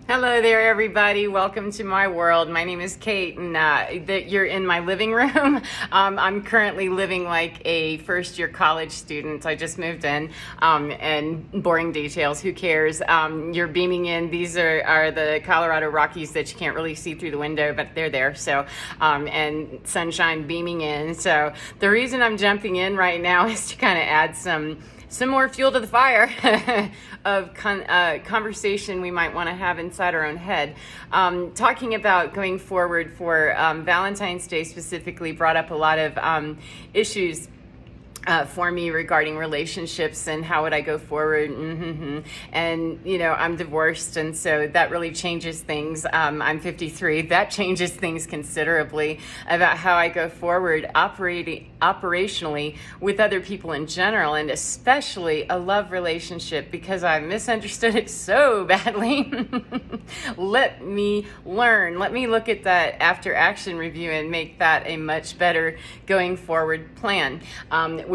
Hello there, everybody. Welcome to my world. My name is Kate, and you're in my living room. I'm currently living like a first-year college student. I just moved in, and boring details. Who cares? You're beaming in. These are the Colorado Rockies that you can't really see through the window, but they're there. So, and sunshine beaming in. So the reason I'm jumping in right now is to kind of add some more fuel to the fire of conversation we might want to have inside our own head. Talking about going forward for Valentine's Day specifically brought up a lot of issues for me regarding relationships and how would I go forward. And I'm divorced, and so that really changes things. I'm 53. That changes things considerably about how I go forward operationally with other people in general, and especially a love relationship, because I misunderstood it so badly. Let me learn. Let me look at that after action review and make that a much better going forward plan.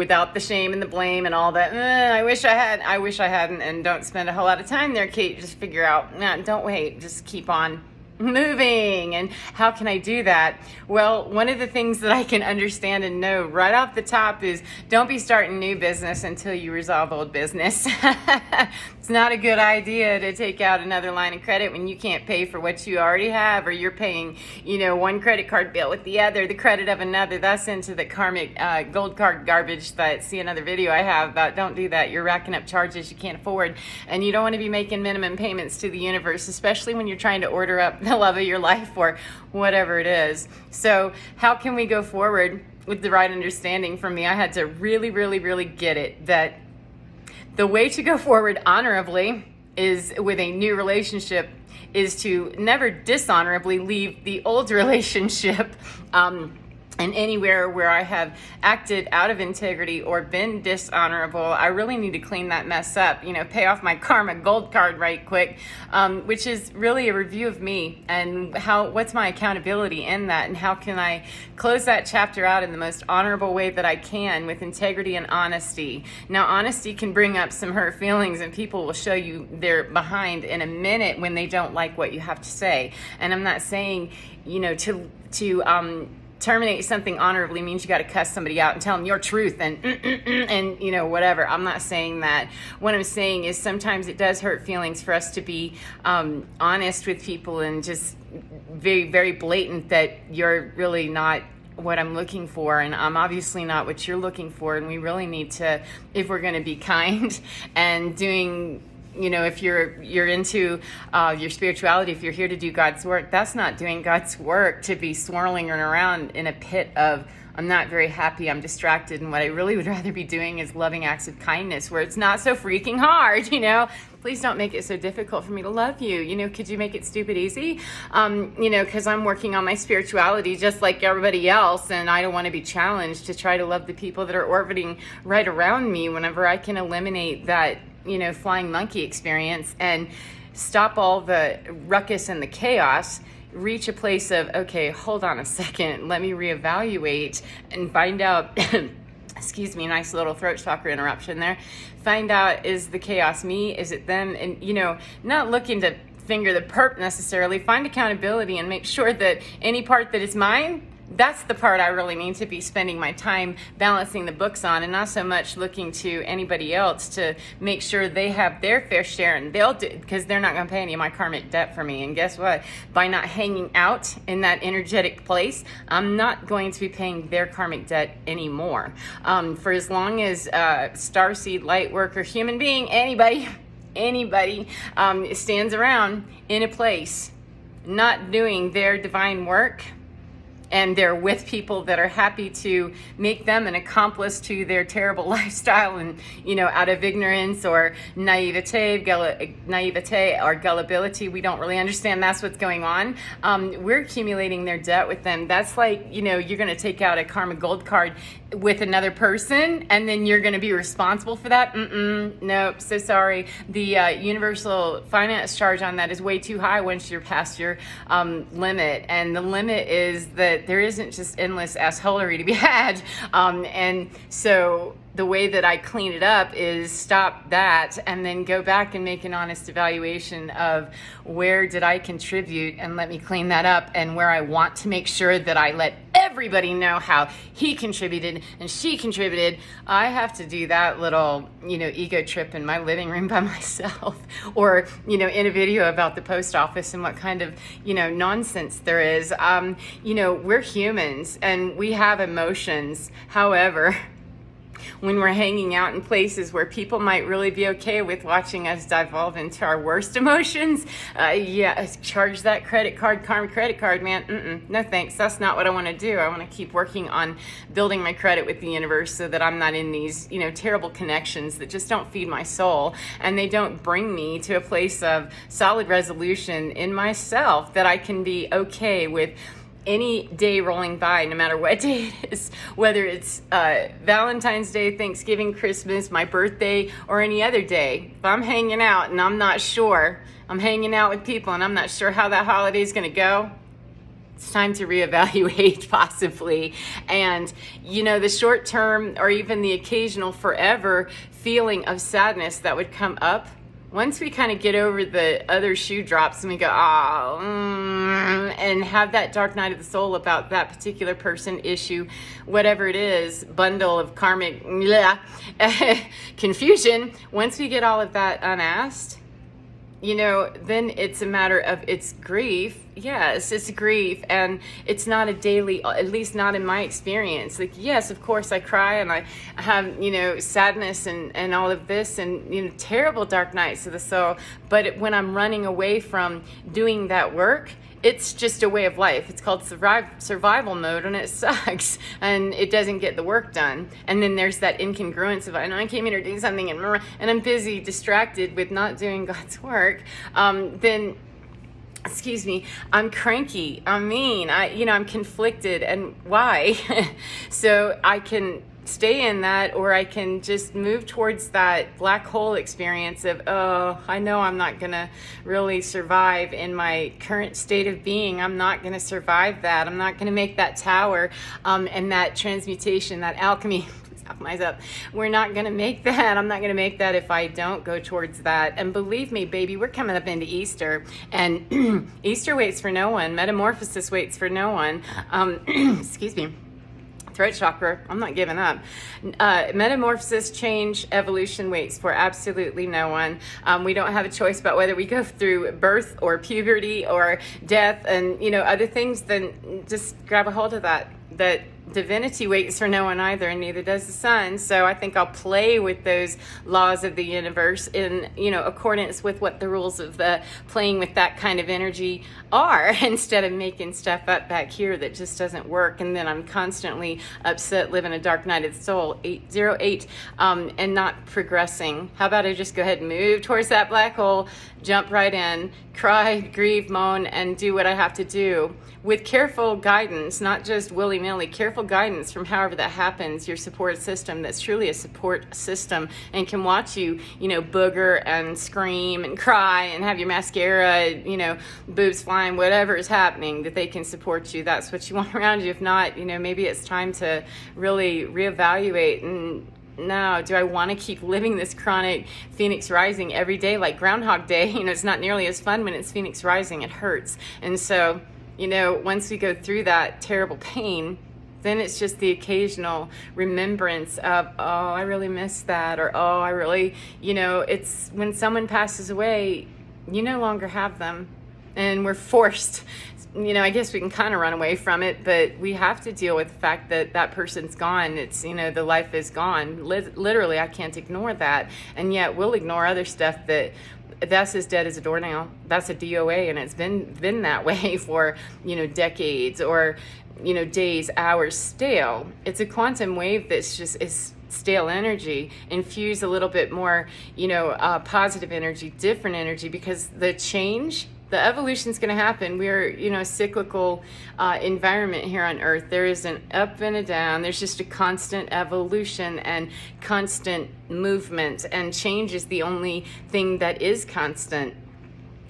Without the shame and the blame and all that. I wish I hadn't, and don't spend a whole lot of time there, Kate. Just figure out, don't wait, just keep on moving. And how can I do that? Well, one of the things that I can understand and know right off the top is don't be starting new business until you resolve old business. It's not a good idea to take out another line of credit when you can't pay for what you already have, or you're paying, one credit card bill with the other, the credit of another. That's into the karmic gold card garbage that, see another video I have about. Don't do that. You're racking up charges you can't afford, and you don't want to be making minimum payments to the universe, especially when you're trying to order up the love of your life or whatever it is. So how can we go forward with the right understanding? From me, I had to really, really, really get it that the way to go forward honorably is with a new relationship is to never dishonorably leave the old relationship. And anywhere where I have acted out of integrity or been dishonorable, I really need to clean that mess up, pay off my karma gold card right quick, which is really a review of me and what's my accountability in that, and how can I close that chapter out in the most honorable way that I can with integrity and honesty. Now, honesty can bring up some hurt feelings, and people will show you they're behind in a minute when they don't like what you have to say. And I'm not saying, to terminate something honorably means you got to cuss somebody out and tell them your truth and whatever. I'm not saying that. What I'm saying is sometimes it does hurt feelings for us to be honest with people and just very, very blatant that you're really not what I'm looking for, and I'm obviously not what you're looking for. And we really need to, if we're going to be kind and doing, if you're into your spirituality, if you're here to do God's work, that's not doing God's work to be swirling around in a pit of, I'm not very happy, I'm distracted, and what I really would rather be doing is loving acts of kindness where it's not so freaking hard, Please don't make it so difficult for me to love you. Could you make it stupid easy? Because I'm working on my spirituality just like everybody else, and I don't want to be challenged to try to love the people that are orbiting right around me whenever I can eliminate that flying monkey experience and stop all the ruckus and the chaos, reach a place of, okay, hold on a second, let me reevaluate and find out, excuse me, nice little throat chakra interruption there. Find out, is the chaos me? Is it them? And, not looking to finger the perp necessarily, find accountability and make sure that any part that is mine, that's the part I really need to be spending my time balancing the books on, and not so much looking to anybody else to make sure they have their fair share, and they'll do, because they're not going to pay any of my karmic debt for me. And guess what? By not hanging out in that energetic place, I'm not going to be paying their karmic debt anymore. For as long as starseed, light worker, human being, anybody stands around in a place not doing their divine work, and they're with people that are happy to make them an accomplice to their terrible lifestyle, and out of ignorance or naivete or gullibility, we don't really understand that's what's going on. We're accumulating their debt with them. That's like, you're going to take out a karma gold card with another person, and then you're going to be responsible for that. Nope, so sorry. The universal finance charge on that is way too high once you're past your limit, and the limit is that there isn't just endless assholery to be had. And so the way that I clean it up is stop that and then go back and make an honest evaluation of where did I contribute, and let me clean that up, and where I want to make sure that I let everybody know how he contributed and she contributed. I have to do that little, ego trip in my living room by myself, or, in a video about the post office and what kind of, nonsense there is. We're humans and we have emotions. However, when we're hanging out in places where people might really be okay with watching us devolve into our worst emotions, charge that karma credit card, man. No thanks. That's not what I want to do. I want to keep working on building my credit with the universe so that I'm not in these, terrible connections that just don't feed my soul, and they don't bring me to a place of solid resolution in myself that I can be okay with any day rolling by, no matter what day it is, whether it's Valentine's Day, Thanksgiving, Christmas, my birthday, or any other day. If I'm hanging out and I'm not sure, I'm hanging out with people and I'm not sure how that holiday is going to go, it's time to reevaluate possibly. And, the short term or even the occasional forever feeling of sadness that would come up, once we kind of get over the other shoe drops and we go, and have that dark night of the soul about that particular person, issue, whatever it is, bundle of karmic confusion, once we get all of that unasked, then it's a matter of it's grief. Yes, it's grief, and it's not a daily, at least not in my experience. Like, yes, of course I cry and I have, sadness and all of this and, terrible dark nights of the soul. But when I'm running away from doing that work, it's just a way of life. It's called survival mode, and it sucks, and it doesn't get the work done. And then there's that incongruence of, I know I came here to do something, and I'm busy, distracted with not doing God's work. Then, excuse me, I'm cranky, I'm mean, I'm conflicted, and why? So I can stay in that, or I can just move towards that black hole experience of, I know I'm not going to really survive in my current state of being. I'm not going to survive that. I'm not going to make that tower, and that transmutation, that alchemy. Eyes up. We're not going to make that. I'm not going to make that if I don't go towards that. And believe me, baby, we're coming up into Easter, and Easter waits for no one. Metamorphosis waits for no one. Excuse me. Throat chakra, I'm not giving up. Metamorphosis, change, evolution waits for absolutely no one. We don't have a choice about whether we go through birth or puberty or death and, other things. Then just grab a hold of that. That divinity waits for no one either, and neither does the sun. So I think I'll play with those laws of the universe in, accordance with what the rules of the playing with that kind of energy are, instead of making stuff up back here that just doesn't work. And then I'm constantly upset, living a dark night of the soul, 808, and not progressing. How about I just go ahead and move towards that black hole, jump right in, cry, grieve, moan, and do what I have to do with careful guidance, not just willy-nilly, careful guidance from however that happens, your support system that's truly a support system and can watch you, booger and scream and cry and have your mascara, boobs flying, whatever is happening, that they can support you. That's what you want around you. If not, maybe it's time to really reevaluate and now, do I want to keep living this chronic Phoenix Rising every day like Groundhog Day? It's not nearly as fun when it's Phoenix Rising. It hurts. And so, once we go through that terrible pain, then it's just the occasional remembrance of, I really miss that, or, I really, it's when someone passes away, you no longer have them, and we're forced. I guess we can kind of run away from it, but we have to deal with the fact that that person's gone. It's, the life is gone. Literally, I can't ignore that. And yet we'll ignore other stuff that's as dead as a doornail. That's a DOA, and it's been that way for, decades, or, days, hours, stale. It's a quantum wave that's just is stale energy. Infuse a little bit more, positive energy, different energy, because the evolution is going to happen. We're, a cyclical environment here on Earth. There is an up and a down. There's just a constant evolution and constant movement, and change is the only thing that is constant.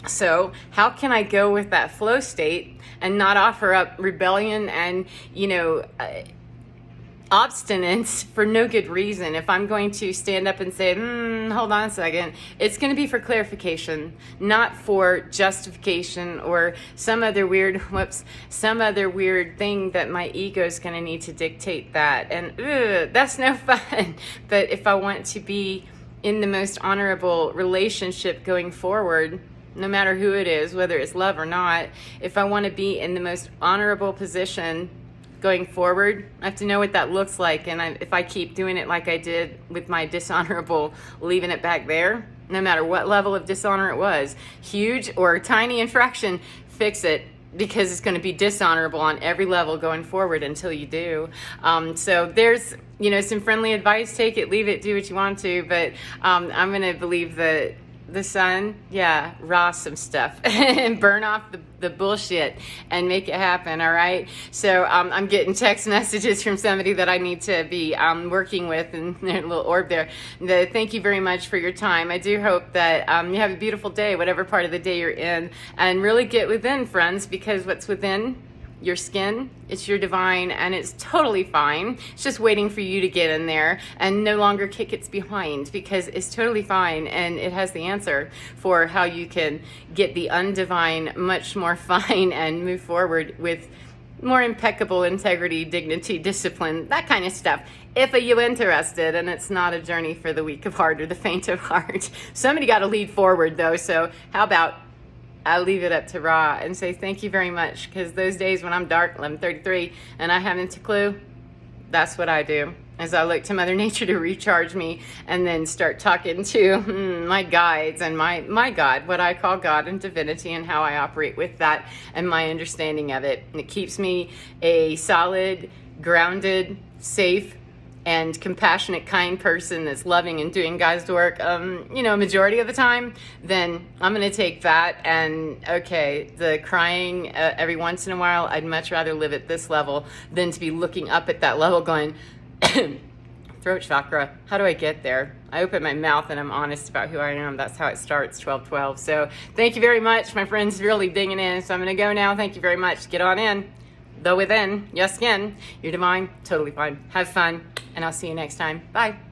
So how can I go with that flow state and not offer up rebellion and, obstinance for no good reason. If I'm going to stand up and say, hold on a second, it's going to be for clarification, not for justification or some other weird thing that my ego is going to need to dictate that. And that's no fun. But if I want to be in the most honorable relationship going forward, no matter who it is, whether it's love or not, if I want to be in the most honorable position going forward, I have to know what that looks like. And if I keep doing it like I did with my dishonorable, leaving it back there, no matter what level of dishonor it was, huge or tiny infraction, fix it, because it's going to be dishonorable on every level going forward until you do. So there's, some friendly advice. Take it, leave it, do what you want to. But I'm going to believe that the sun, raw some stuff and burn off the bullshit and make it happen. All right. So I'm getting text messages from somebody that I need to be working with, and there's a little orb there. Thank you very much for your time. I do hope that you have a beautiful day, whatever part of the day you're in, and really get within, friends, because what's within your skin, it's your divine, and it's totally fine. It's just waiting for you to get in there and no longer kick its behind, because it's totally fine, and it has the answer for how you can get the undivine much more fine and move forward with more impeccable integrity, dignity, discipline, that kind of stuff. If you interested, and it's not a journey for the weak of heart or the faint of heart. Somebody got to lead forward though, so how about I'll leave it up to Ra and say thank you very much, because those days when I'm dark, 11:33, and I haven't a clue, that's what I do. As I look to Mother Nature to recharge me, and then start talking to my guides and my God, what I call God and divinity, and how I operate with that and my understanding of it. And it keeps me a solid, grounded, safe, and compassionate, kind person that's loving and doing God's work, majority of the time. Then I'm going to take that, and okay, the crying every once in a while, I'd much rather live at this level than to be looking up at that level going, throat chakra, how do I get there? I open my mouth and I'm honest about who I am. That's how it starts, 12:12. So thank you very much. My friend's really digging in, so I'm going to go now. Thank you very much. Get on in. Though within, your skin, you're divine, totally fine. Have fun, and I'll see you next time. Bye.